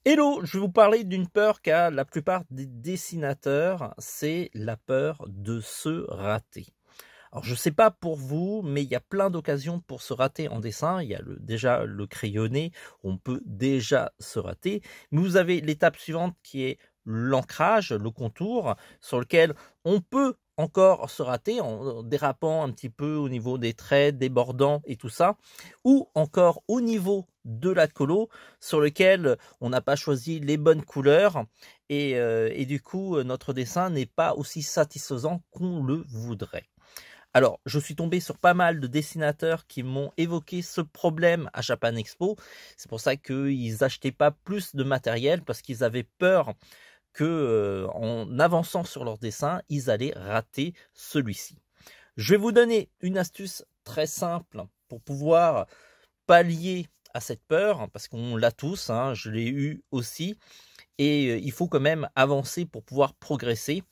Hello, je vais vous parler d'une peur qu'a la plupart des dessinateurs, c'est la peur de se rater. Alors je ne sais pas pour vous, mais il y a plein d'occasions pour se rater en dessin. Il y a déjà le crayonné, on peut déjà se rater. Mais vous avez l'étape suivante qui est l'ancrage, le contour, sur lequel on peut encore se rater en dérapant un petit peu au niveau des traits, débordant et tout ça, ou encore au niveau de la colo sur lequel on n'a pas choisi les bonnes couleurs et du coup notre dessin n'est pas aussi satisfaisant qu'on le voudrait. Alors, je suis tombé sur pas mal de dessinateurs qui m'ont évoqué ce problème à Japan Expo. C'est pour ça qu'ils n'achetaient pas plus de matériel parce qu'ils avaient peur que, en avançant sur leur dessin, ils allaient rater celui-ci. Je vais vous donner une astuce très simple pour pouvoir pallier à cette peur, parce qu'on l'a tous, hein, je l'ai eu aussi, et il faut quand même avancer pour pouvoir progresser.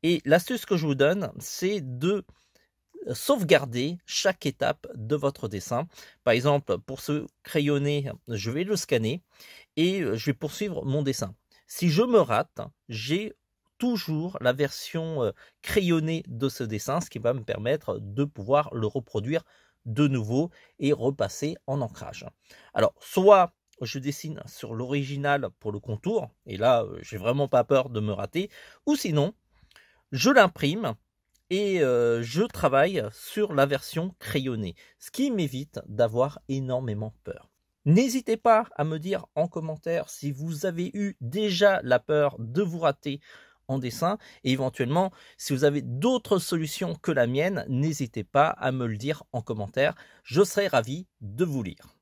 Et l'astuce que je vous donne, c'est de sauvegarder chaque étape de votre dessin. Par exemple, pour ce crayonné, je vais le scanner et je vais poursuivre mon dessin. Si je me rate, j'ai toujours la version crayonnée de ce dessin, ce qui va me permettre de pouvoir le reproduire de nouveau et repasser en ancrage. Alors, soit je dessine sur l'original pour le contour, et là, j'ai vraiment pas peur de me rater, ou sinon, je l'imprime et je travaille sur la version crayonnée, ce qui m'évite d'avoir énormément peur. N'hésitez pas à me dire en commentaire si vous avez eu déjà la peur de vous rater en dessin et éventuellement si vous avez d'autres solutions que la mienne, n'hésitez pas à me le dire en commentaire, je serai ravi de vous lire.